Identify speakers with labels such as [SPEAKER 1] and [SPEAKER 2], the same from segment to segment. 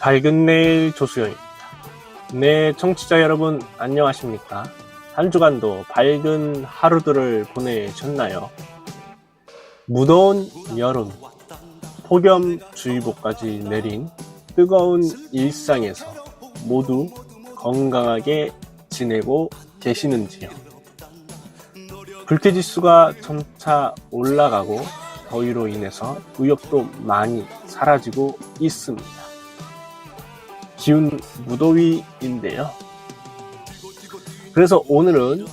[SPEAKER 1] 밝은 내일 조수영입니다. 네, 청취자 여러분 안녕하십니까? 한 주간도 밝은 하루들을 보내셨나요? 무더운 여름, 폭염주의보까지 내린 뜨거운 일상에서 모두 건강하게 지내고 계시는지요? 불쾌지수가 점차 올라가고 더위로 인해서 의욕도 많이 사라지고 있습니다. 기운 무더위인데요. 그래서 오늘은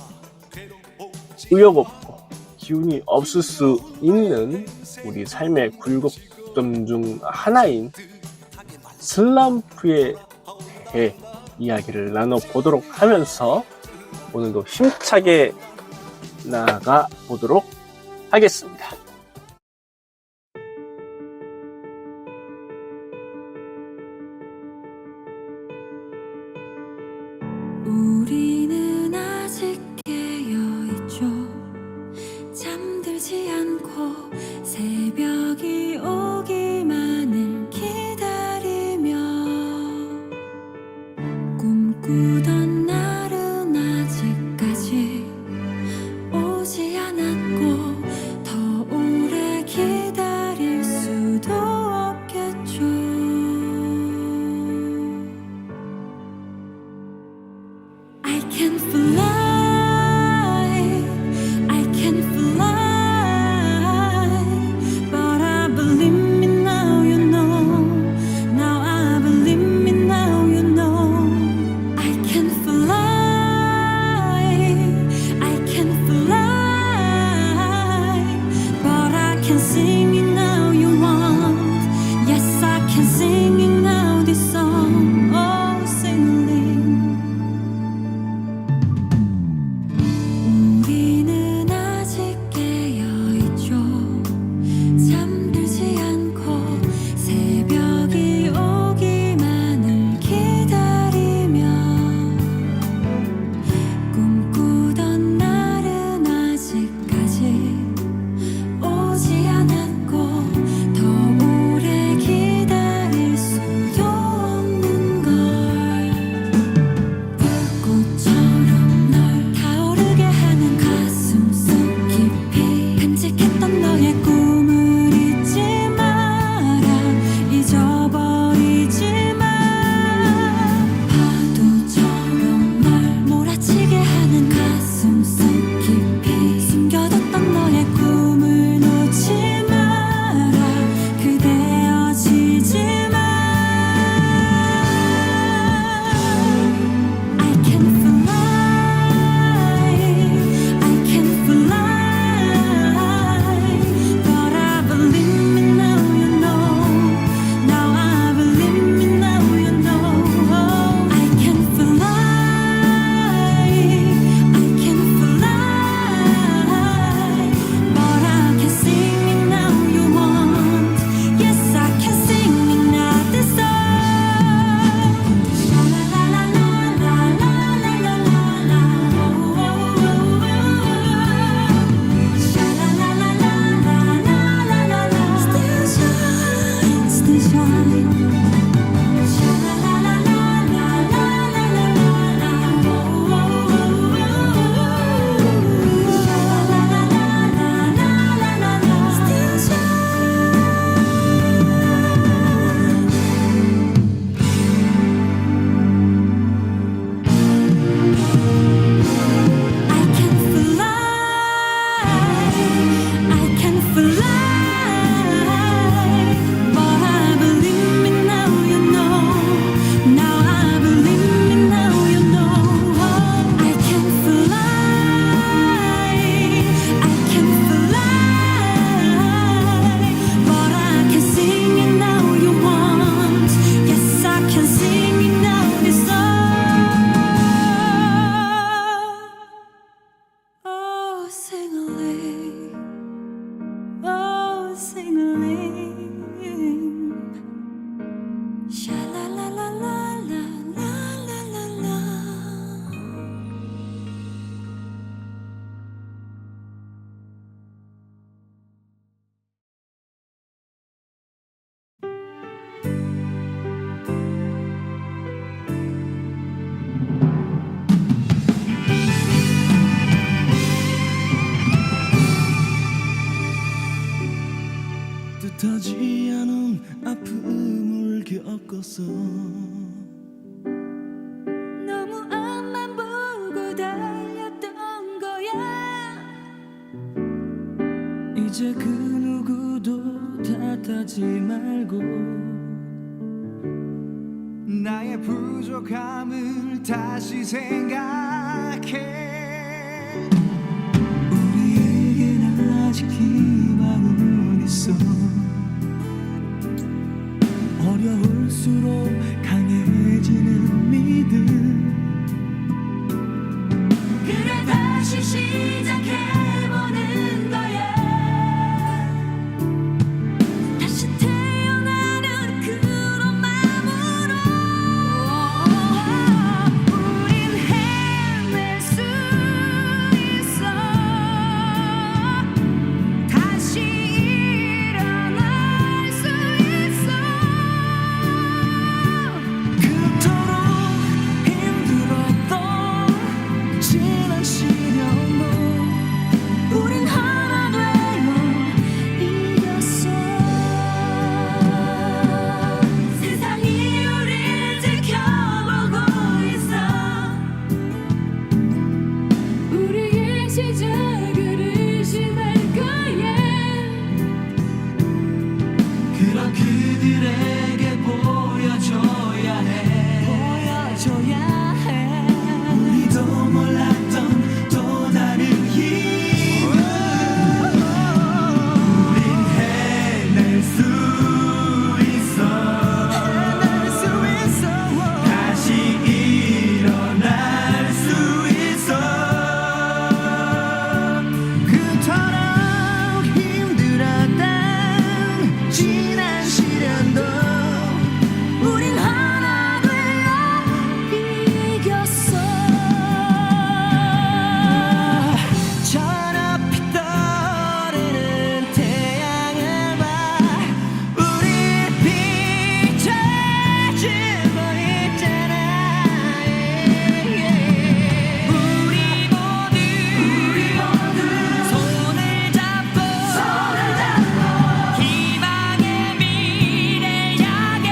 [SPEAKER 1] 의욕 없고 기운이 없을 수 있는 우리 삶의 굴곡점 중 하나인 슬럼프에 대해 이야기를 나눠보도록 하면서 오늘도 힘차게 나아가 보도록 하겠습니다.
[SPEAKER 2] 우리는 아직 깨어있죠. 잠들지 않고 새벽이 오기만을 기다리며 꿈꾸던 날은 아직까지 오지 않았고 더 오래 기다릴 수도 없겠죠. I
[SPEAKER 3] 뜻하지 않은 아픔을 겪었어.
[SPEAKER 2] 너무 앞만 보고 달렸던 거야.
[SPEAKER 3] 이제 그 누구도 탓하지 말고 나의 부족함을 다시 생각해. 우리에겐 아직 희망은 있어. 어려울수록 강해지는 믿음.
[SPEAKER 2] 그래 다시 시작해보는 거야. 다시 태어나는 그런 마음으로 우린 해낼 수 있어. 다시 일어날 수 있어.
[SPEAKER 3] 그토록 힘들었던 지난 시련도
[SPEAKER 2] 우린 하나 되어 이겼어. 세상이 우릴 지켜보고 있어. 우리의 시작을 의심할 거야.
[SPEAKER 3] 그런 그들에게 보여줘야 해. 우리도 몰랐던 또 다른 힘을 우린 해낼 수 있어. 다시 일어날 수 있어. 그토록 힘들었던 지난 시련도
[SPEAKER 2] 우린 하나 되어 이겼어.
[SPEAKER 3] 저 높이 떠오르는 태양을 봐. 우리 비춰주고 있잖아. 우리 모두 손을 잡고 희망의 미래를 향해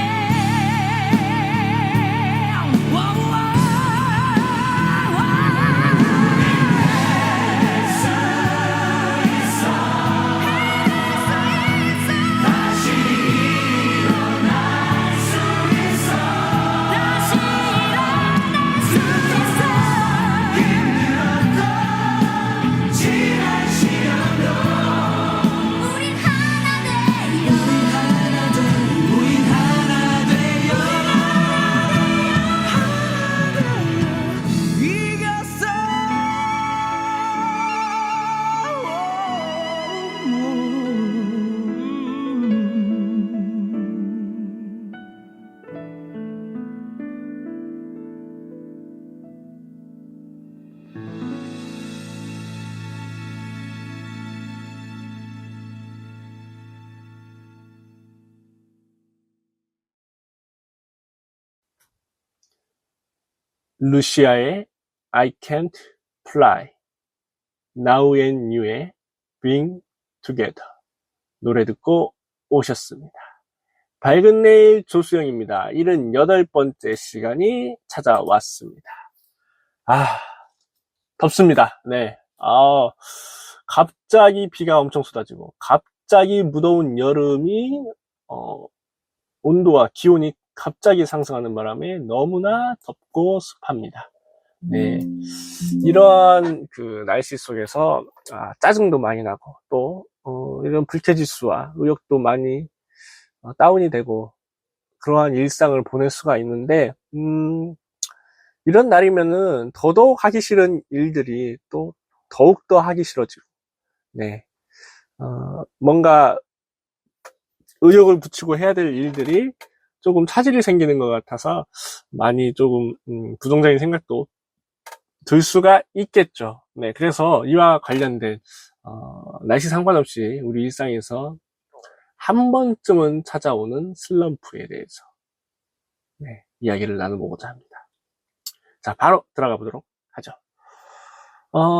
[SPEAKER 2] 우린 하나 되어
[SPEAKER 3] 우린 하나 되어 이겼어.
[SPEAKER 1] 루시아의 I Can't Fly, Now and You의 Being Together 노래 듣고 오셨습니다. 밝은 내일 조수영입니다. 78번째 시간이 찾아왔습니다. 덥습니다. 네. 갑자기 비가 엄청 쏟아지고 갑자기 무더운 여름이 온도와 기온이 갑자기 상승하는 바람에 너무나 덥고 습합니다. 네. 이러한 그 날씨 속에서 짜증도 많이 나고 또 이런 불쾌지수와 의욕도 많이 다운이 되고 그러한 일상을 보낼 수가 있는데 이런 날이면은 더더욱 하기 싫은 일들이 또 더욱더 하기 싫어지고 네. 뭔가 의욕을 붙이고 해야 될 일들이 조금 차질이 생기는 것 같아서 많이 조금 부정적인 생각도 들 수가 있겠죠. 네, 그래서 이와 관련된 날씨 상관없이 우리 일상에서 한 번쯤은 찾아오는 슬럼프에 대해서 네, 이야기를 나눠보고자 합니다. 자, 바로 들어가 보도록 하죠.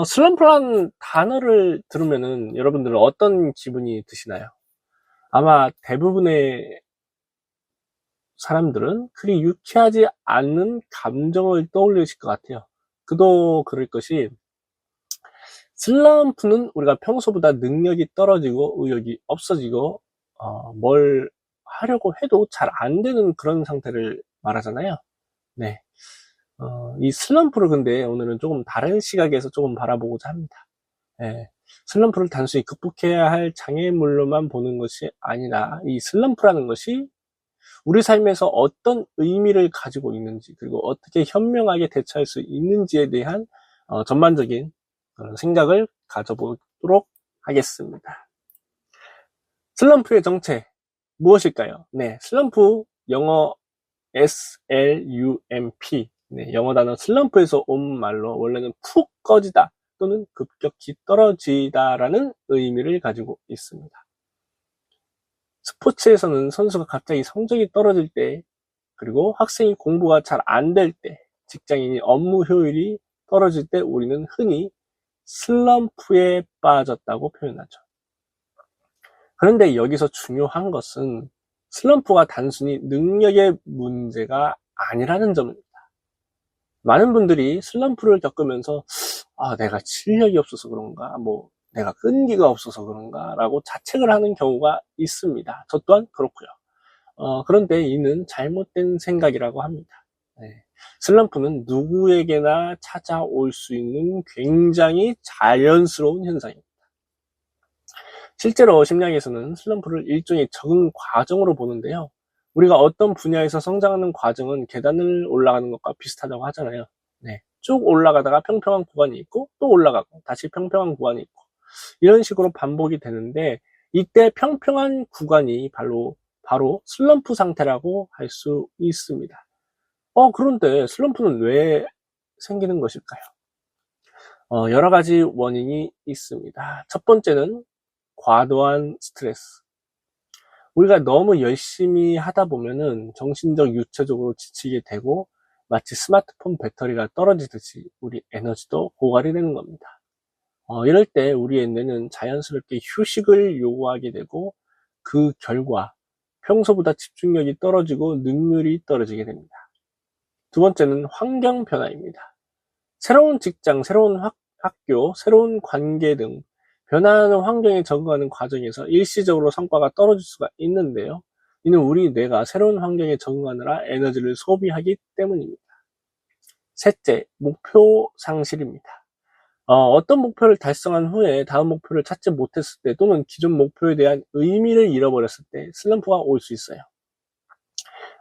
[SPEAKER 1] 슬럼프란 단어를 들으면은 여러분들은 어떤 기분이 드시나요? 아마 대부분의 사람들은 그리 유쾌하지 않는 감정을 떠올리실 것 같아요. 그도 그럴 것이, 슬럼프는 우리가 평소보다 능력이 떨어지고 의욕이 없어지고 뭘 하려고 해도 잘 안 되는 그런 상태를 말하잖아요. 네. 이 슬럼프를 근데 오늘은 조금 다른 시각에서 조금 바라보고자 합니다. 예. 슬럼프를 단순히 극복해야 할 장애물로만 보는 것이 아니라, 이 슬럼프라는 것이 우리 삶에서 어떤 의미를 가지고 있는지, 그리고 어떻게 현명하게 대처할 수 있는지에 대한 전반적인 그런 생각을 가져보도록 하겠습니다. 슬럼프의 정체 무엇일까요? 네, 슬럼프, 영어 SLUMP, 네, 영어 단어 슬럼프에서 온 말로 원래는 푹 꺼지다 또는 급격히 떨어지다라는 의미를 가지고 있습니다. 스포츠에서는 선수가 갑자기 성적이 떨어질 때, 그리고 학생이 공부가 잘 안 될 때, 직장인이 업무 효율이 떨어질 때 우리는 흔히 슬럼프에 빠졌다고 표현하죠. 그런데 여기서 중요한 것은 슬럼프가 단순히 능력의 문제가 아니라는 점입니다. 많은 분들이 슬럼프를 겪으면서 내가 실력이 없어서 그런가, 내가 끈기가 없어서 그런가 라고 자책을 하는 경우가 있습니다. 저 또한 그렇고요. 그런데 이는 잘못된 생각이라고 합니다. 네. 슬럼프는 누구에게나 찾아올 수 있는 굉장히 자연스러운 현상입니다. 실제로 심리학에서는 슬럼프를 일종의 적응 과정으로 보는데요. 우리가 어떤 분야에서 성장하는 과정은 계단을 올라가는 것과 비슷하다고 하잖아요. 네. 쭉 올라가다가 평평한 구간이 있고, 또 올라가고, 다시 평평한 구간이 있고, 이런 식으로 반복이 되는데, 이때 평평한 구간이 바로 슬럼프 상태라고 할 수 있습니다. 그런데 슬럼프는 왜 생기는 것일까요? 여러 가지 원인이 있습니다. 첫 번째는 과도한 스트레스. 우리가 너무 열심히 하다 보면은 정신적, 육체적으로 지치게 되고, 마치 스마트폰 배터리가 떨어지듯이 우리 에너지도 고갈이 되는 겁니다. 이럴 때 우리의 뇌는 자연스럽게 휴식을 요구하게 되고, 그 결과 평소보다 집중력이 떨어지고 능률이 떨어지게 됩니다. 두 번째는 환경 변화입니다. 새로운 직장, 새로운 학교, 새로운 관계 등 변화하는 환경에 적응하는 과정에서 일시적으로 성과가 떨어질 수가 있는데요. 이는 우리 뇌가 새로운 환경에 적응하느라 에너지를 소비하기 때문입니다. 셋째, 목표 상실입니다. 어떤 목표를 달성한 후에 다음 목표를 찾지 못했을 때, 또는 기존 목표에 대한 의미를 잃어버렸을 때 슬럼프가 올 수 있어요.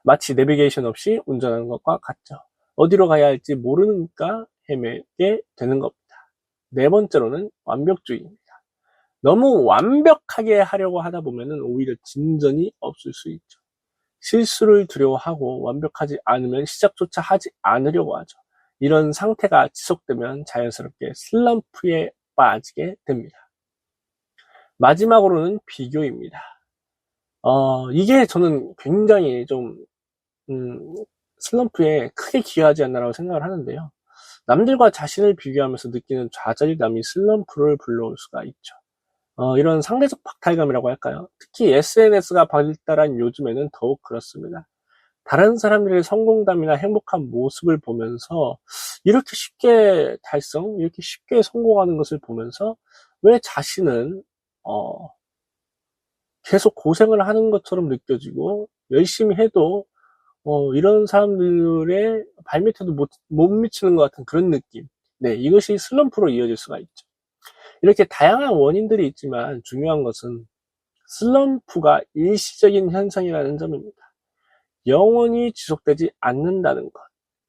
[SPEAKER 1] 마치 내비게이션 없이 운전하는 것과 같죠. 어디로 가야 할지 모르니까 헤매게 되는 겁니다. 네 번째로는 완벽주의입니다. 너무 완벽하게 하려고 하다 보면은 오히려 진전이 없을 수 있죠. 실수를 두려워하고 완벽하지 않으면 시작조차 하지 않으려고 하죠. 이런 상태가 지속되면 자연스럽게 슬럼프에 빠지게 됩니다. 마지막으로는 비교입니다. 이게 저는 굉장히 좀 슬럼프에 크게 기여하지 않나라고 생각을 하는데요. 남들과 자신을 비교하면서 느끼는 좌절감이 슬럼프를 불러올 수가 있죠. 이런 상대적 박탈감이라고 할까요? 특히 SNS가 발달한 요즘에는 더욱 그렇습니다. 다른 사람들의 성공담이나 행복한 모습을 보면서 이렇게 쉽게 달성, 이렇게 쉽게 성공하는 것을 보면서 왜 자신은 계속 고생을 하는 것처럼 느껴지고, 열심히 해도 이런 사람들의 발밑에도 못 미치는 것 같은 그런 느낌. 네, 이것이 슬럼프로 이어질 수가 있죠. 이렇게 다양한 원인들이 있지만 중요한 것은 슬럼프가 일시적인 현상이라는 점입니다. 영원히 지속되지 않는다는 것.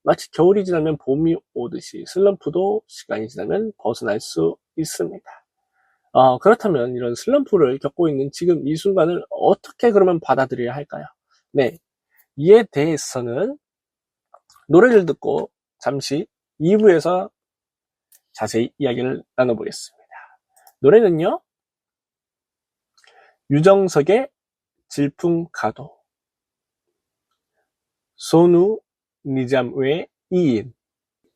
[SPEAKER 1] 마치 겨울이 지나면 봄이 오듯이 슬럼프도 시간이 지나면 벗어날 수 있습니다. 그렇다면 이런 슬럼프를 겪고 있는 지금 이 순간을 어떻게 그러면 받아들여야 할까요? 네, 이에 대해서는 노래를 듣고 잠시 2부에서 자세히 이야기를 나눠보겠습니다. 노래는요, 유정석의 질풍가도, 소누 니잠의 이인,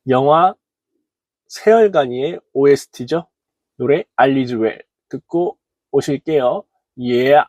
[SPEAKER 1] 영화 세월간이의 OST죠. 노래 알리즈웰 듣고 오실게요. 예.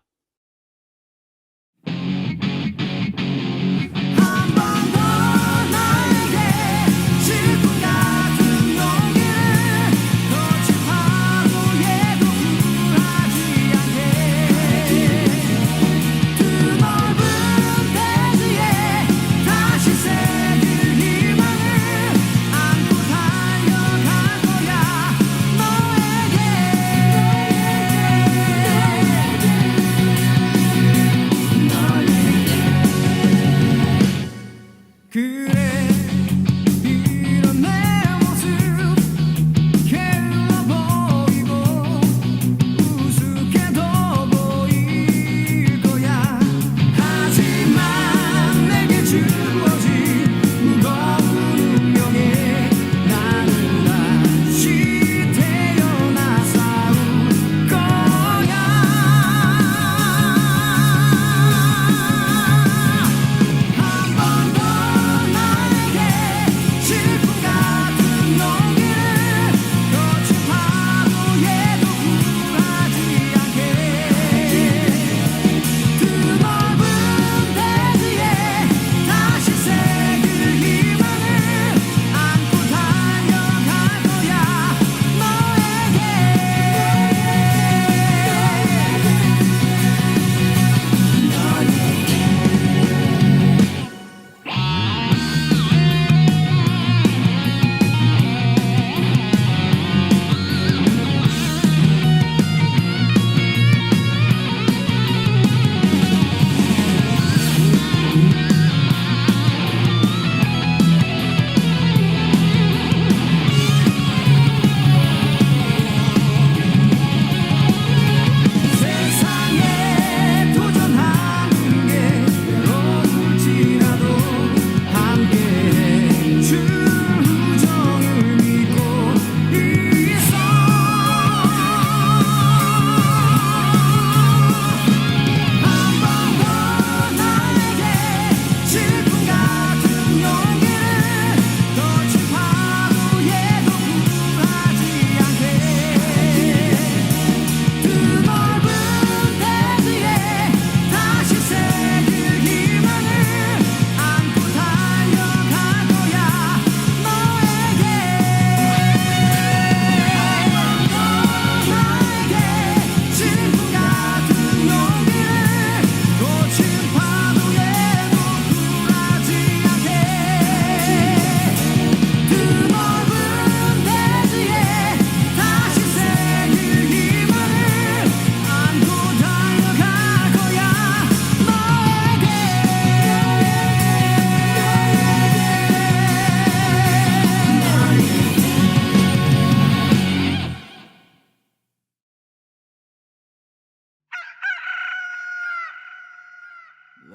[SPEAKER 3] जब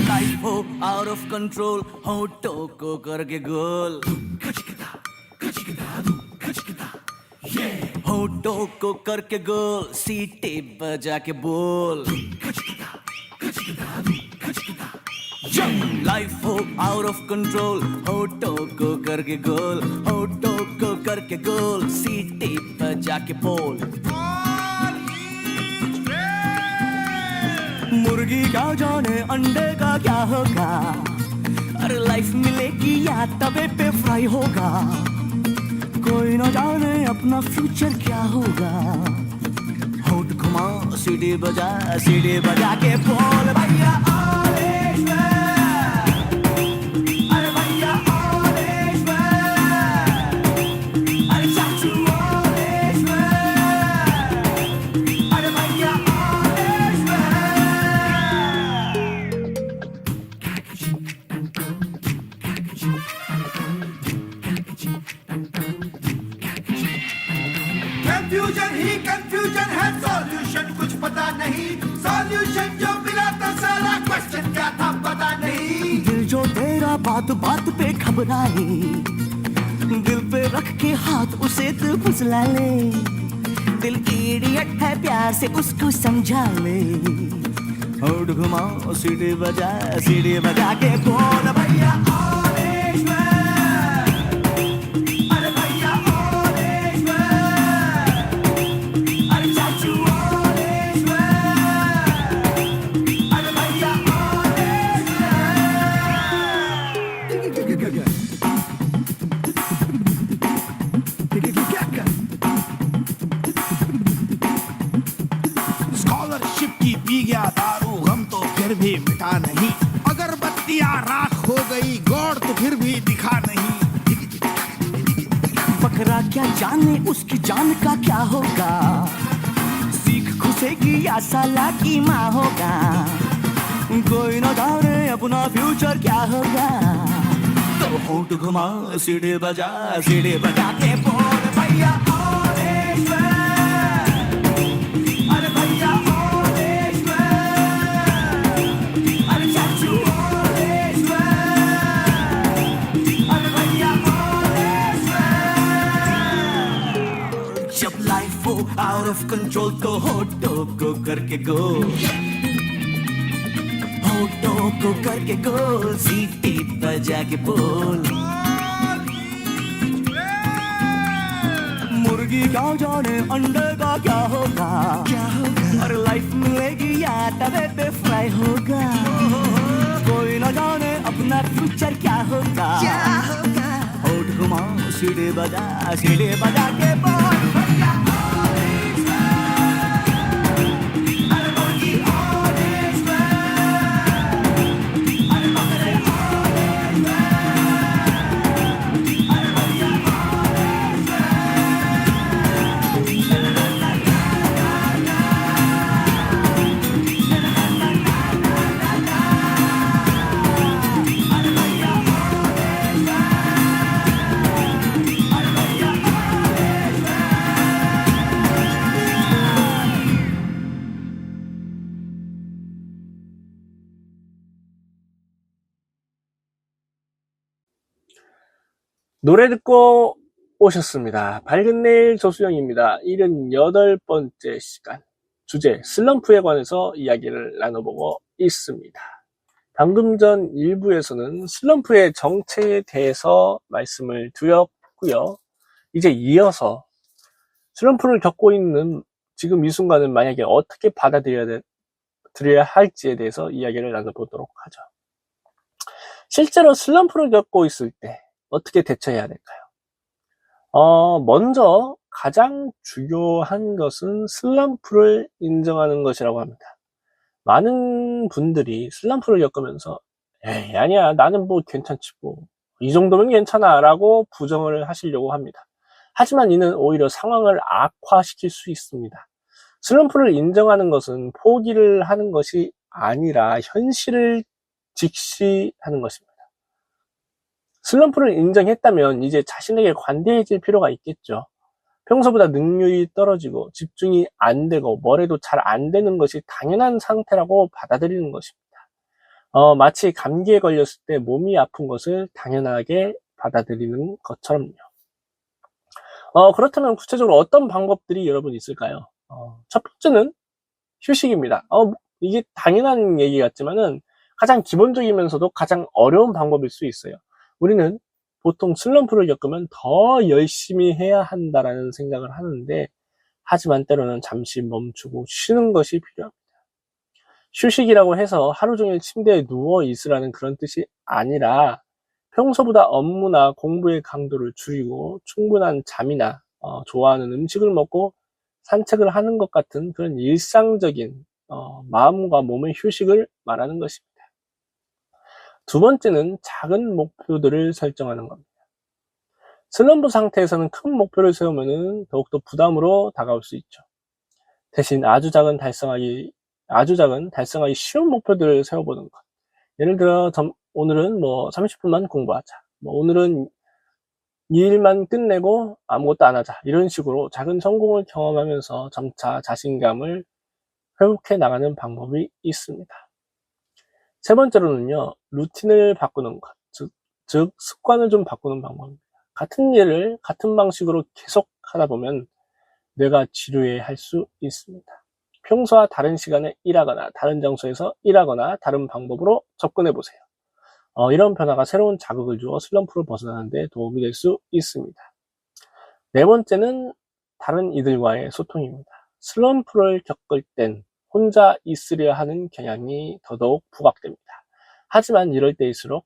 [SPEAKER 3] लाइफ हो out of control होठों को करके गोल होठों को करके गोल सीटे बजा के बोल जब लाइफ हो आउट ऑफ कंट्रोल होठों को करके गोल होठों को करके गोल सीटे बजा के बोल मुर्गी का जाने अंडे का क्या होगा अरे लाइफ मिलेगी या तवे पे फ्राई होगा कोई न जाने अपना फ्यूचर क्या होगा होठ घुमा सीढ़ी बजा के बोल भैया all is well। अरे भैया all is well। अरे चाचू all is well। अरे भैया all is
[SPEAKER 4] कंफ्यूजन ही कंफ्यूजन है सॉल्यूशन कुछ पता नहीं सॉल्यूशन जो मिला था सारा क्वेश्चन क्या था पता नहीं
[SPEAKER 3] दिल जो तेरा बात बात पे घबराए दिल पे रख के हाथ उसे तू फुसला ले दिल इडियट है प्यार से उसको समझा ले होठ घुमाओ सीढ़ी बजा के बोल भैया all is well। अरे भैया all is well। अरे चाचू all is well। अरे भैया all is
[SPEAKER 4] स्कॉलरशिप की पी गया दारू गम तो फिर भी मिटा नहीं अगरबत्तियां राख हो गई गौर तो फिर भी दिखा नहीं
[SPEAKER 3] बकरा क्या जाने उसकी जान का क्या होगा सीख घुसेगी या साला की माँ होगा कोई न जाने अपना फ्यूचर क्या होगा तो होठ घुमा सीढ़ी बजा के बोल भैया all is well। अरे भैया all is well। अरे चाचू all is well। अरे भैया all is well। जब लाइफ हो आउट ऑफ कंट्रोल तो होठों को करके गो होठों को करके गोल सीटी बजा के बोल मुर्गी का जाने अंडे का क्या होगा और लाइफ मिलेगी या तवे पे फ्राई होगा कोई न जाने अपना फ्यूचर क्या होगा होठ घुमाओ सीढ़ी बजा के बोल भैया all is well। अरे मुर्गी all is well। अरे बकरे all is well। अरे भैया all is
[SPEAKER 1] 노래 듣고 오셨습니다. 밝은 내일 조수영입니다. 78번째 시간. 주제 슬럼프에 관해서 이야기를 나눠보고 있습니다. 방금 전 1부에서는 슬럼프의 정체에 대해서 말씀을 드렸고요. 이제 이어서 슬럼프를 겪고 있는 지금 이 순간을 만약에 어떻게 받아들여야 드려야 할지에 대해서 이야기를 나눠보도록 하죠. 실제로 슬럼프를 겪고 있을 때 어떻게 대처해야 될까요? 먼저 가장 중요한 것은 슬럼프를 인정하는 것이라고 합니다. 많은 분들이 슬럼프를 겪으면서 에이, 아니야, 나는 뭐 괜찮지 뭐. 이 정도면 괜찮아 라고 부정을 하시려고 합니다. 하지만 이는 오히려 상황을 악화시킬 수 있습니다. 슬럼프를 인정하는 것은 포기를 하는 것이 아니라 현실을 직시하는 것입니다. 슬럼프를 인정했다면 이제 자신에게 관대해질 필요가 있겠죠. 평소보다 능률이 떨어지고 집중이 안 되고 뭐래도 잘 안 되는 것이 당연한 상태라고 받아들이는 것입니다. 마치 감기에 걸렸을 때 몸이 아픈 것을 당연하게 받아들이는 것처럼요. 그렇다면 구체적으로 어떤 방법들이 여러분 있을까요? 첫 번째는 휴식입니다. 이게 당연한 얘기 같지만은 가장 기본적이면서도 가장 어려운 방법일 수 있어요. 우리는 보통 슬럼프를 겪으면 더 열심히 해야 한다라는 생각을 하는데, 하지만 때로는 잠시 멈추고 쉬는 것이 필요합니다. 휴식이라고 해서 하루 종일 침대에 누워 있으라는 그런 뜻이 아니라 평소보다 업무나 공부의 강도를 줄이고 충분한 잠이나 좋아하는 음식을 먹고 산책을 하는 것 같은 그런 일상적인 마음과 몸의 휴식을 말하는 것입니다. 두 번째는 작은 목표들을 설정하는 겁니다. 슬럼프 상태에서는 큰 목표를 세우면 더욱더 부담으로 다가올 수 있죠. 대신 아주 작은 달성하기 쉬운 목표들을 세워보는 것. 예를 들어 오늘은 30분만 공부하자. 오늘은 이 일만 끝내고 아무것도 안 하자. 이런 식으로 작은 성공을 경험하면서 점차 자신감을 회복해 나가는 방법이 있습니다. 세 번째로는요, 루틴을 바꾸는 것. 즉 습관을 좀 바꾸는 방법입니다. 같은 일을 같은 방식으로 계속 하다 보면 뇌가 지루해 할 수 있습니다. 평소와 다른 시간에 일하거나 다른 장소에서 일하거나 다른 방법으로 접근해 보세요. 이런 변화가 새로운 자극을 주어 슬럼프를 벗어나는 데 도움이 될 수 있습니다. 네 번째는 다른 이들과의 소통입니다. 슬럼프를 겪을 땐 혼자 있으려 하는 경향이 더더욱 부각됩니다. 하지만 이럴 때일수록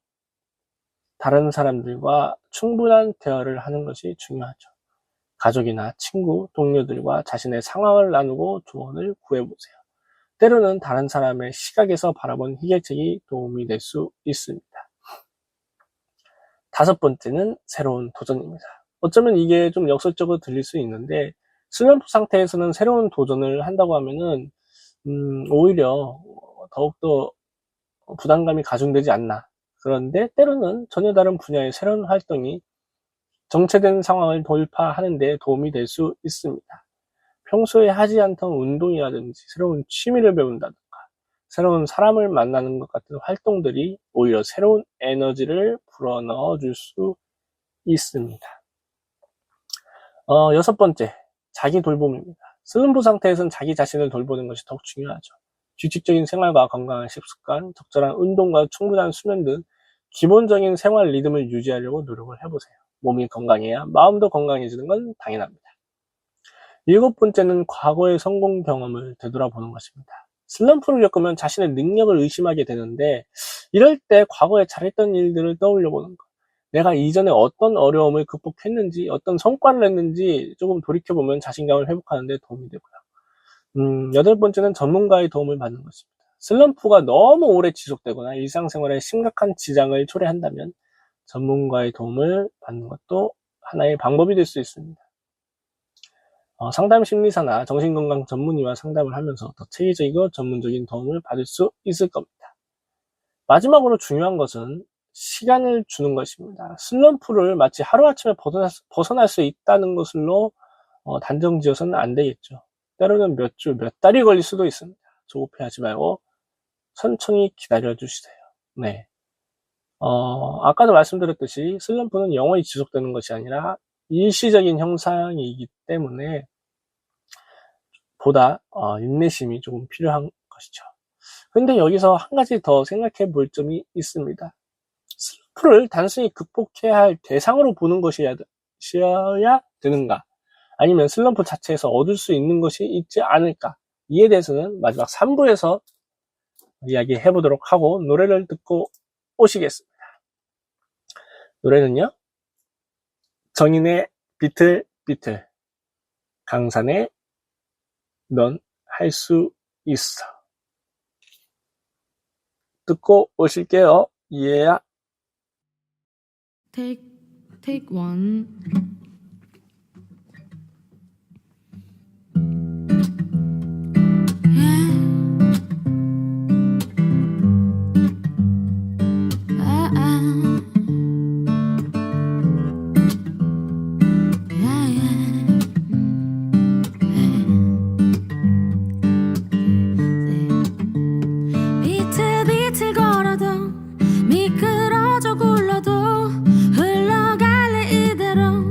[SPEAKER 1] 다른 사람들과 충분한 대화를 하는 것이 중요하죠. 가족이나 친구, 동료들과 자신의 상황을 나누고 조언을 구해보세요. 때로는 다른 사람의 시각에서 바라본 해결책이 도움이 될 수 있습니다. 다섯 번째는 새로운 도전입니다. 어쩌면 이게 좀 역설적으로 들릴 수 있는데, 슬럼프 상태에서는 새로운 도전을 한다고 하면은 오히려 더욱더 부담감이 가중되지 않나. 그런데 때로는 전혀 다른 분야의 새로운 활동이 정체된 상황을 돌파하는 데 도움이 될 수 있습니다. 평소에 하지 않던 운동이라든지 새로운 취미를 배운다든가 새로운 사람을 만나는 것 같은 활동들이 오히려 새로운 에너지를 불어넣어 줄 수 있습니다. 여섯 번째, 자기 돌봄입니다. 슬럼프 상태에서는 자기 자신을 돌보는 것이 더욱 중요하죠. 규칙적인 생활과 건강한 식습관, 적절한 운동과 충분한 수면 등 기본적인 생활 리듬을 유지하려고 노력을 해보세요. 몸이 건강해야 마음도 건강해지는 건 당연합니다. 일곱 번째는 과거의 성공 경험을 되돌아보는 것입니다. 슬럼프를 겪으면 자신의 능력을 의심하게 되는데, 이럴 때 과거에 잘했던 일들을 떠올려보는 것. 내가 이전에 어떤 어려움을 극복했는지, 어떤 성과를 냈는지 조금 돌이켜보면 자신감을 회복하는 데 도움이 되고요. 여덟 번째는 전문가의 도움을 받는 것입니다. 슬럼프가 너무 오래 지속되거나 일상생활에 심각한 지장을 초래한다면 전문가의 도움을 받는 것도 하나의 방법이 될 수 있습니다. 상담 심리사나 정신건강 전문의와 상담을 하면서 더 체계적이고 전문적인 도움을 받을 수 있을 겁니다. 마지막으로 중요한 것은 시간을 주는 것입니다. 슬럼프를 마치 하루아침에 벗어날 수 있다는 것으로 단정지어서는 안 되겠죠. 때로는 몇 주, 몇 달이 걸릴 수도 있습니다. 조급해하지 말고 천천히 기다려 주시세요. 네. 아까도 말씀드렸듯이 슬럼프는 영원히 지속되는 것이 아니라 일시적인 현상이기 때문에 보다 인내심이 조금 필요한 것이죠. 근데 여기서 한 가지 더 생각해 볼 점이 있습니다. 슬럼프를 단순히 극복해야 할 대상으로 보는 것이어야 되는가? 아니면 슬럼프 자체에서 얻을 수 있는 것이 있지 않을까? 이에 대해서는 마지막 3부에서 이야기 해보도록 하고 노래를 듣고 오시겠습니다. 노래는요, 정인의 비틀, 강산의 넌 할 수 있어. 듣고 오실게요. 예.
[SPEAKER 5] Take one.
[SPEAKER 2] 비틀비틀 걸어도 미끄러져 굴러도 흘러갈래 이대로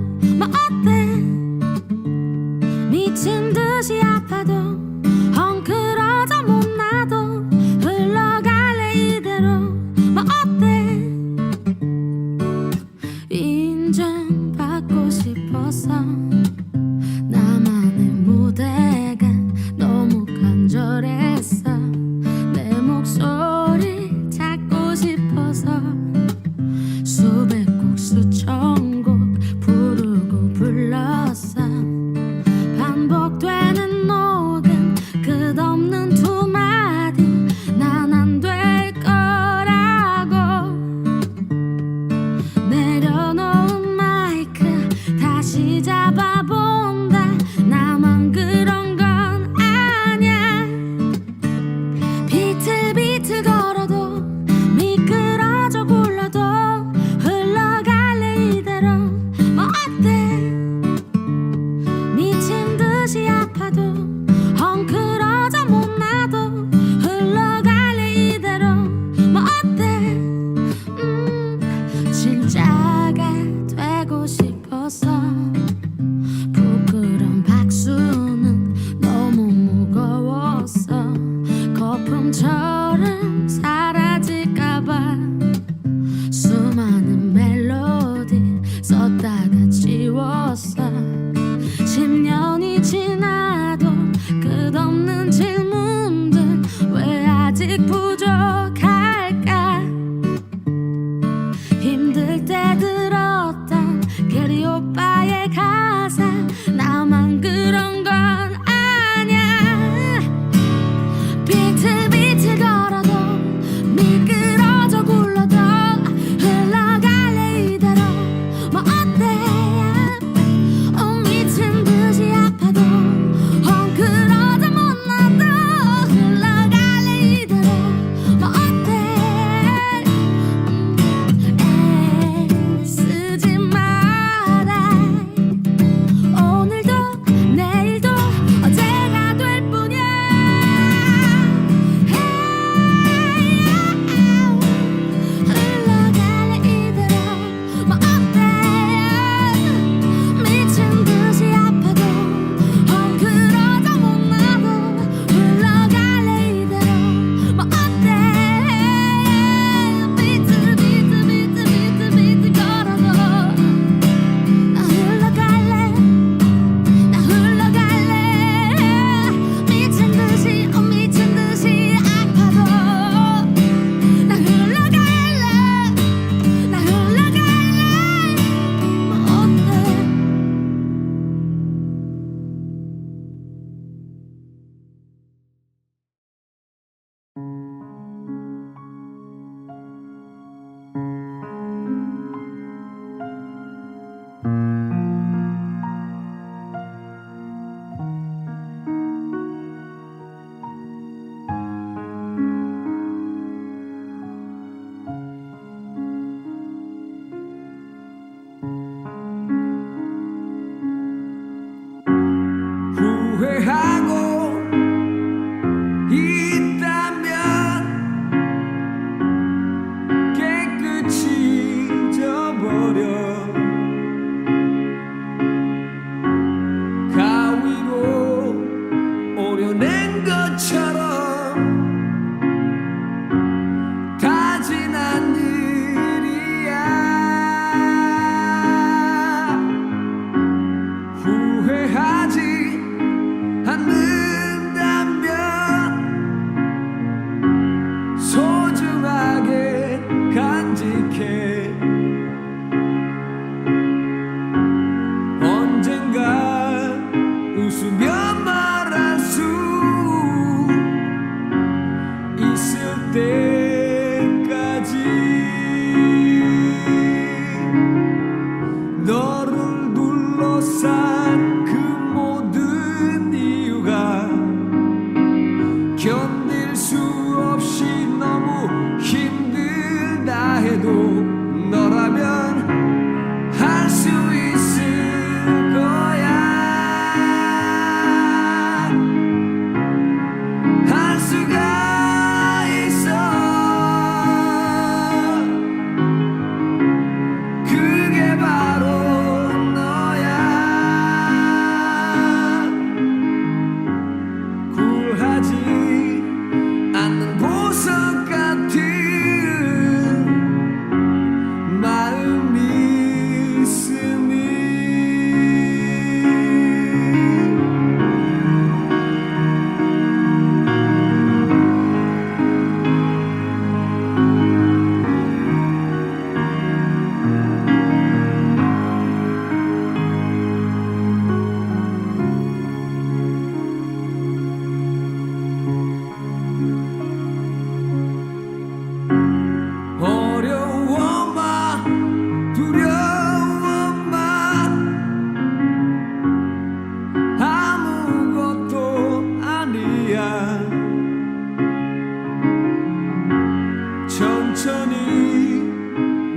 [SPEAKER 3] 천천히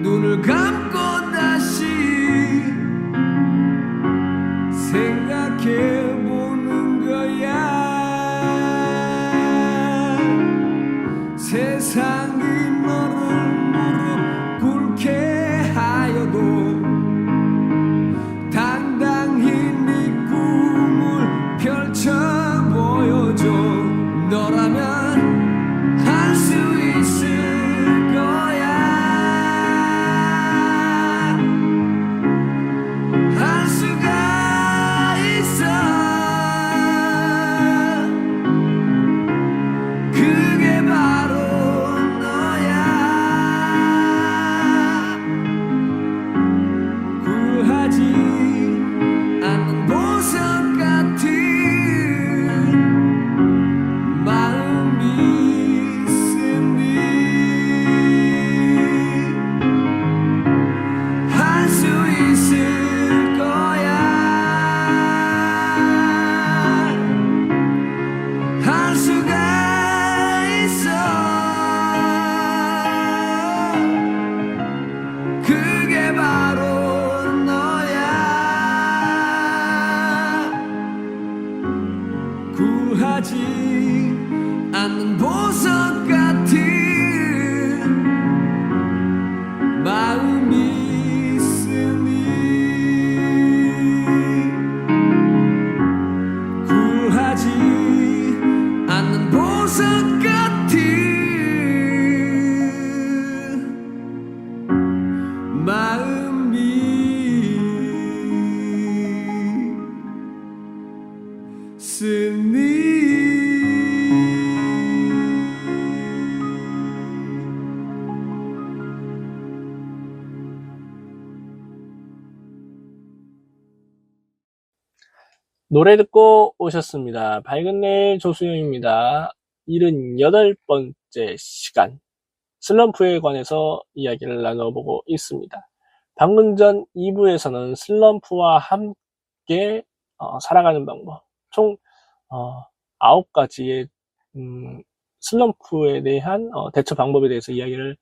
[SPEAKER 3] 눈을 감고 다시 생각해보는 거야. 세상이 너를 무릎 꿇게 하여도 당당히 네 꿈을 펼쳐 보여줘. 너라면 할 수 있을 거야. 할 수가 있어. 그게 바로 너야. 구하지 않는 보석 같은 마음이 있으니 할 수 있을 거야. 할 수가 있어. 그게 바로 너야. 구하지 않는 보석 같은 마음이 있으니 구하지 않는 보석 같은 마음이 있으니.
[SPEAKER 1] 노래 듣고 오셨습니다. 밝은 내일 조수영입니다. 78번째 시간 슬럼프에 관해서 이야기를 나눠보고 있습니다. 방금 전 2부에서는 슬럼프와 함께 살아가는 방법, 총 9가지의 슬럼프에 대한 대처 방법에 대해서 이야기를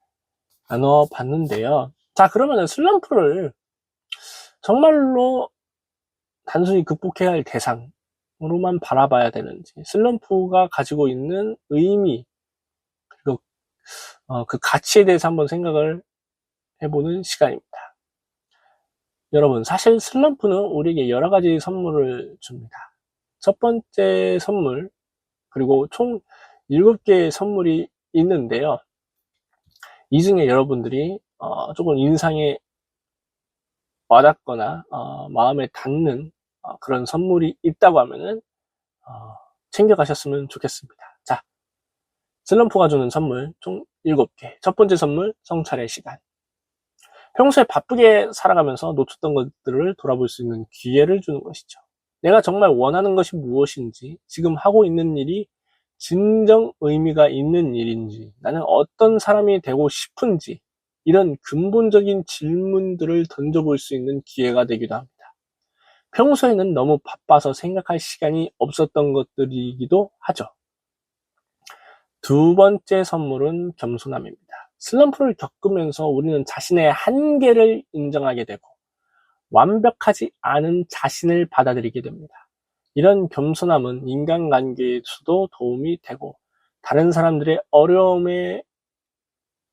[SPEAKER 1] 나눠봤는데요. 자, 그러면 슬럼프를 정말로 단순히 극복해야 할 대상으로만 바라봐야 되는지, 슬럼프가 가지고 있는 의미, 그리고 그 가치에 대해서 한번 생각을 해보는 시간입니다. 여러분, 사실 슬럼프는 우리에게 여러 가지 선물을 줍니다. 첫 번째 선물, 그리고 총 7개의 선물이 있는데요. 이 중에 여러분들이 조금 인상에 와닿거나 마음에 닿는 그런 선물이 있다고 하면은 챙겨가셨으면 좋겠습니다. 자, 슬럼프가 주는 선물 총 7개. 첫 번째 선물, 성찰의 시간. 평소에 바쁘게 살아가면서 놓쳤던 것들을 돌아볼 수 있는 기회를 주는 것이죠. 내가 정말 원하는 것이 무엇인지, 지금 하고 있는 일이 진정 의미가 있는 일인지, 나는 어떤 사람이 되고 싶은지, 이런 근본적인 질문들을 던져볼 수 있는 기회가 되기도 합니다. 평소에는 너무 바빠서 생각할 시간이 없었던 것들이기도 하죠. 두 번째 선물은 겸손함입니다. 슬럼프를 겪으면서 우리는 자신의 한계를 인정하게 되고 완벽하지 않은 자신을 받아들이게 됩니다. 이런 겸손함은 인간관계에서도 도움이 되고 다른 사람들의 어려움에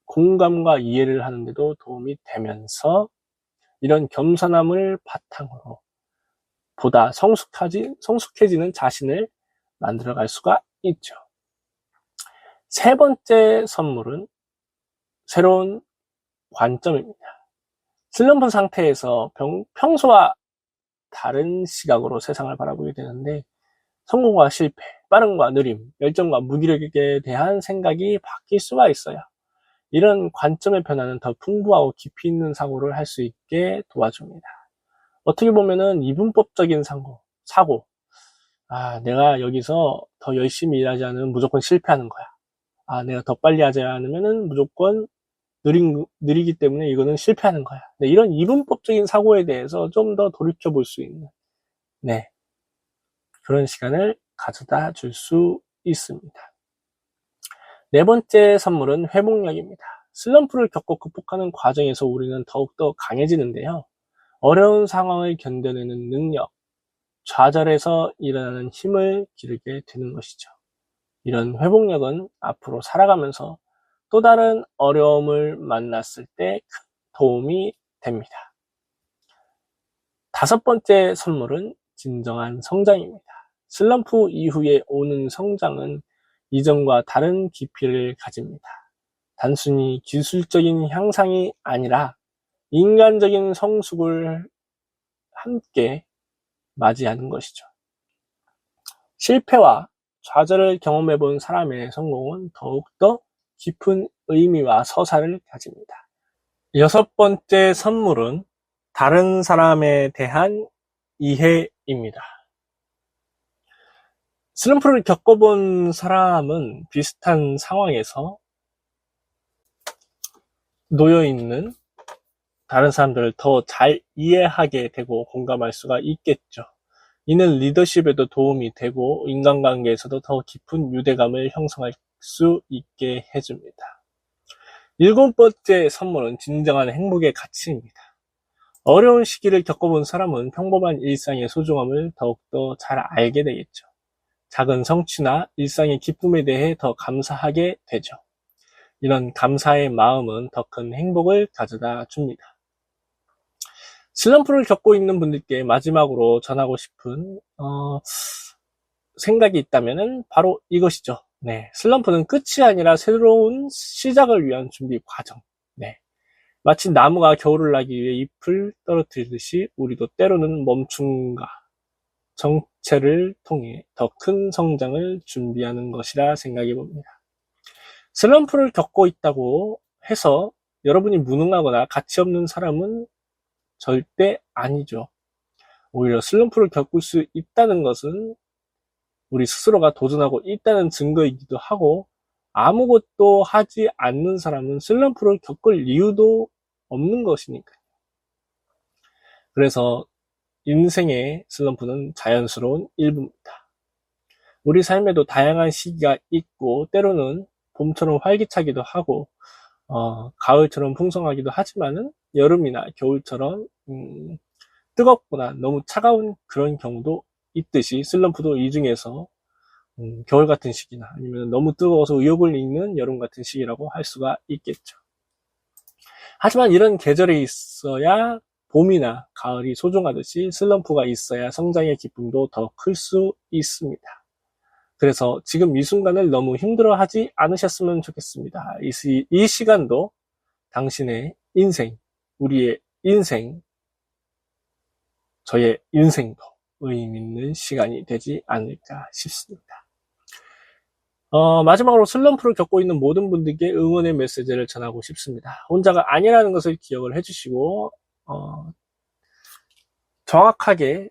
[SPEAKER 1] 공감과 이해를 하는데도 도움이 되면서 이런 겸손함을 바탕으로 보다 성숙해지는 자신을 만들어갈 수가 있죠. 세 번째 선물은 새로운 관점입니다. 슬럼프 상태에서 평소와 다른 시각으로 세상을 바라보게 되는데 성공과 실패, 빠름과 느림, 열정과 무기력에 대한 생각이 바뀔 수가 있어요. 이런 관점의 변화는 더 풍부하고 깊이 있는 사고를 할 수 있게 도와줍니다. 어떻게 보면은 이분법적인 사고. 내가 여기서 더 열심히 일하지 않으면 무조건 실패하는 거야. 내가 더 빨리 하지 않으면은 무조건 느리기 때문에 이거는 실패하는 거야. 네, 이런 이분법적인 사고에 대해서 좀 더 돌이켜 볼 수 있는, 그런 시간을 가져다 줄 수 있습니다. 네 번째 선물은 회복력입니다. 슬럼프를 겪고 극복하는 과정에서 우리는 더욱더 강해지는데요. 어려운 상황을 견뎌내는 능력, 좌절에서 일어나는 힘을 기르게 되는 것이죠. 이런 회복력은 앞으로 살아가면서 또 다른 어려움을 만났을 때 큰 도움이 됩니다. 다섯 번째 선물은 진정한 성장입니다. 슬럼프 이후에 오는 성장은 이전과 다른 깊이를 가집니다. 단순히 기술적인 향상이 아니라 인간적인 성숙을 함께 맞이하는 것이죠. 실패와 좌절을 경험해 본 사람의 성공은 더욱더 깊은 의미와 서사를 가집니다. 여섯 번째 선물은 다른 사람에 대한 이해입니다. 슬럼프를 겪어본 사람은 비슷한 상황에서 놓여있는 다른 사람들을 더 잘 이해하게 되고 공감할 수가 있겠죠. 이는 리더십에도 도움이 되고 인간관계에서도 더 깊은 유대감을 형성할 수 있게 해줍니다. 일곱 번째 선물은 진정한 행복의 가치입니다. 어려운 시기를 겪어본 사람은 평범한 일상의 소중함을 더욱더 잘 알게 되겠죠. 작은 성취나 일상의 기쁨에 대해 더 감사하게 되죠. 이런 감사의 마음은 더 큰 행복을 가져다 줍니다. 슬럼프를 겪고 있는 분들께 마지막으로 전하고 싶은 생각이 있다면 바로 이것이죠. 네, 슬럼프는 끝이 아니라 새로운 시작을 위한 준비 과정. 네, 마치 나무가 겨울을 나기 위해 잎을 떨어뜨리듯이 우리도 때로는 멈춤과 정체를 통해 더 큰 성장을 준비하는 것이라 생각해 봅니다. 슬럼프를 겪고 있다고 해서 여러분이 무능하거나 가치 없는 사람은 절대 아니죠. 오히려 슬럼프를 겪을 수 있다는 것은 우리 스스로가 도전하고 있다는 증거이기도 하고, 아무것도 하지 않는 사람은 슬럼프를 겪을 이유도 없는 것이니까요. 그래서 인생의 슬럼프는 자연스러운 일부입니다. 우리 삶에도 다양한 시기가 있고 때로는 봄처럼 활기차기도 하고 가을처럼 풍성하기도 하지만은 여름이나 겨울처럼 뜨겁거나 너무 차가운 그런 경우도 있듯이 슬럼프도 이 중에서 겨울 같은 시기나 아니면 너무 뜨거워서 의욕을 잃는 여름 같은 시기라고 할 수가 있겠죠. 하지만 이런 계절이 있어야 봄이나 가을이 소중하듯이 슬럼프가 있어야 성장의 기쁨도 더 클 수 있습니다. 그래서 지금 이 순간을 너무 힘들어하지 않으셨으면 좋겠습니다. 이 시간도 당신의 인생, 우리의 인생, 저의 인생도 의미 있는 시간이 되지 않을까 싶습니다. 마지막으로 슬럼프를 겪고 있는 모든 분들께 응원의 메시지를 전하고 싶습니다. 혼자가 아니라는 것을 기억을 해주시고 정확하게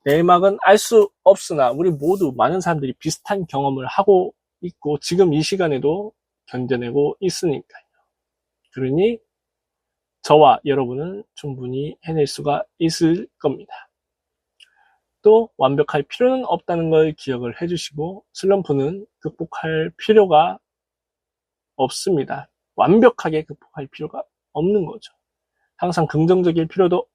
[SPEAKER 1] 내막은 알 수 없으나 우리 모두 많은 사람들이 비슷한 경험을 하고 있고 지금 이 시간에도 견뎌내고 있으니까요. 그러니 저와 여러분은 충분히 해낼 수가 있을 겁니다. 또 완벽할 필요는 없다는 걸 기억을 해주시고 슬럼프는 극복할 필요가 없습니다. 완벽하게 극복할 필요가 없는 거죠. 항상 긍정적일 필요도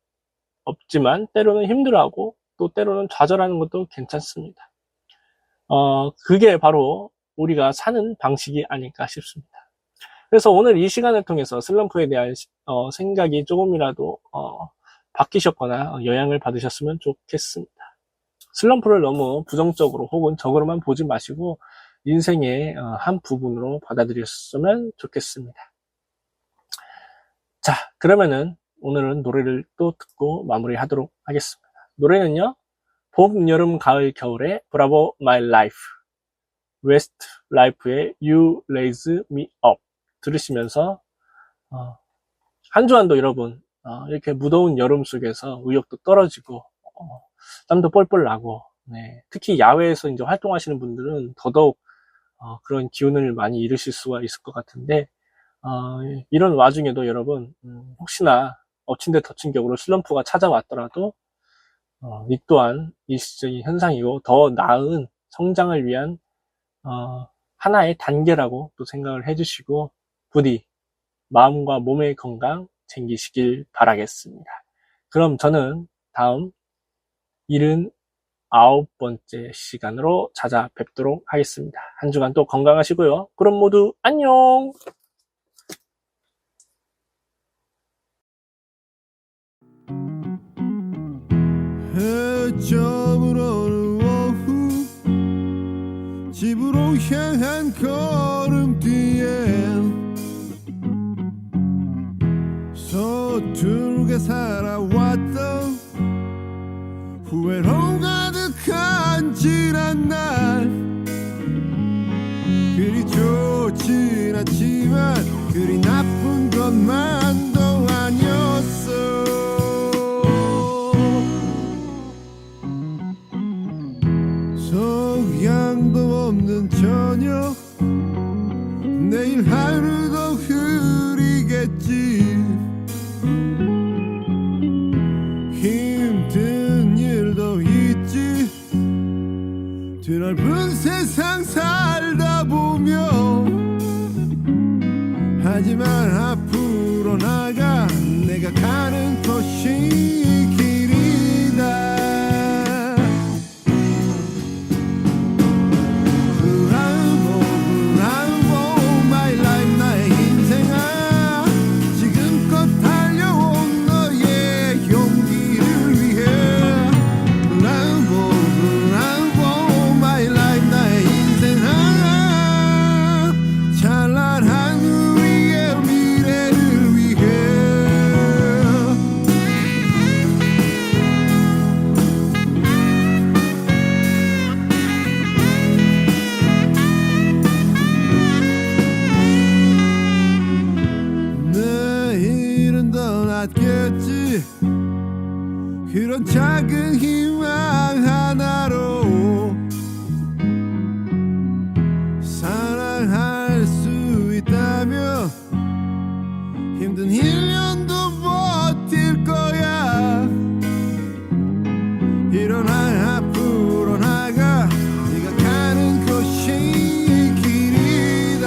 [SPEAKER 1] 없지만 때로는 힘들어하고 또 때로는 좌절하는 것도 괜찮습니다. 그게 바로 우리가 사는 방식이 아닐까 싶습니다. 그래서 오늘 이 시간을 통해서 슬럼프에 대한 생각이 조금이라도 바뀌셨거나 영향을 받으셨으면 좋겠습니다. 슬럼프를 너무 부정적으로 혹은 적으로만 보지 마시고 인생의 한 부분으로 받아들였으면 좋겠습니다. 자, 그러면은 오늘은 노래를 또 듣고 마무리하도록 하겠습니다. 노래는요, 봄, 여름, 가을, 겨울의 브라보 마이 라이프, 웨스트 라이프의 You Raise Me Up 들으시면서 한 주간도 여러분 이렇게 무더운 여름 속에서 의욕도 떨어지고 땀도 뻘뻘 나고, 네, 특히 야외에서 이제 활동하시는 분들은 더더욱 그런 기운을 많이 잃으실 수가 있을 것 같은데 이런 와중에도 여러분 혹시나 엎친 데 덮친 격으로 슬럼프가 찾아왔더라도 이 또한 일시적인 현상이고 더 나은 성장을 위한 하나의 단계라고 또 생각을 해주시고 부디 마음과 몸의 건강 챙기시길 바라겠습니다. 그럼 저는 다음 79번째 시간으로 찾아뵙도록 하겠습니다. 한 주간 또 건강하시고요. 그럼 모두 안녕!
[SPEAKER 6] 해점으로는 오후 집으로 향한 걸음뒤엔 서툴게 살아왔던 후회로 가득한 지난 날 그리 좋진 않지만 그리 나쁜 것만도 아니었어. 성향도 없는 저녁 내일 하루도 흐리겠지. 힘든 일도 있지. 드넓은 세상 살다 보면 하지만 앞으로 나가 내가 가는 곳이 길이다. 그런 작은 희망 하나로 사랑할 수 있다면 힘든 1년도 버틸 거야. 일어나 앞으로 나가 네가 가는 곳이 길이다.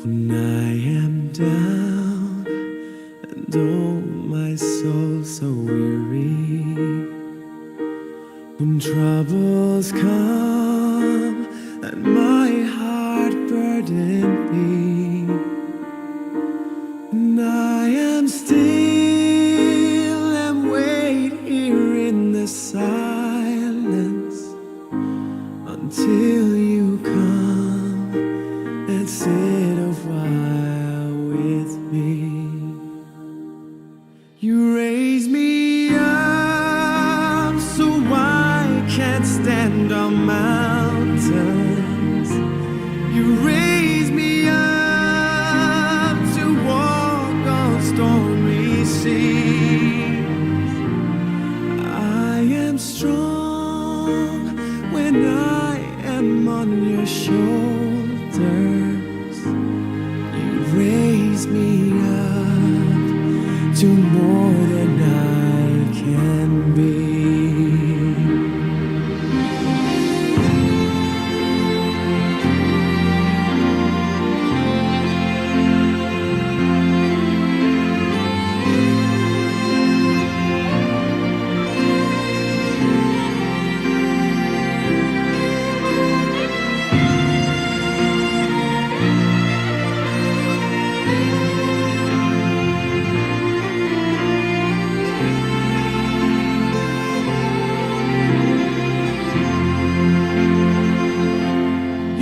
[SPEAKER 6] When I am down and oh my soul so weary, When troubles come and my heart burden me, and I am still and wait here in the silence until you come and sit a while with me. You raise me up so I can't stand on mountains. You raise me up to walk on stormy seas. I am strong when I am on your shoulders. You raise me up to more than I can be.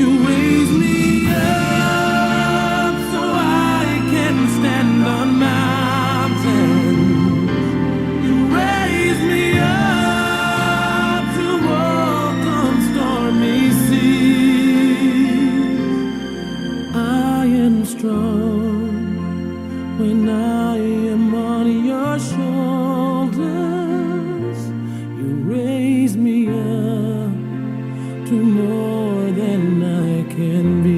[SPEAKER 6] You raise me up so I can stand on mountains. You raise me up to walk on stormy seas. I am strong when I am on your shoulders. You raise me up to more than I can be.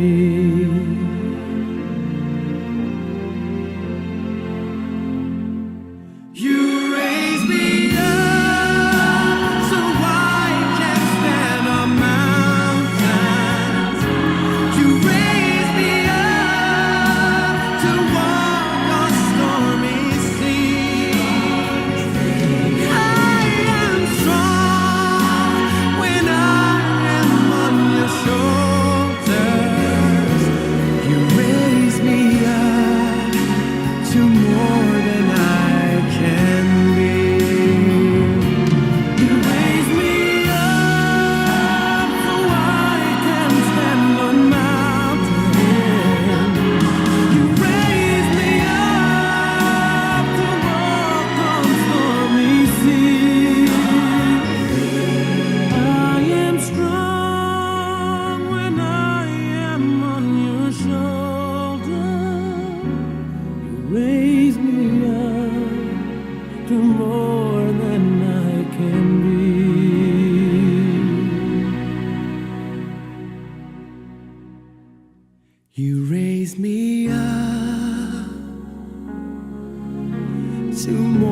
[SPEAKER 6] You raise me up so I can stand on mountains. You raise me up to walk on stormy seas. I am strong when I am on your shoulders. You raise me up to more than I can be. You raise me up so I can stand on mountains. You raise me up to walk on stormy seas. I am strong when I am on your shoulder. You raise me up to more than I can be. You raise me up to more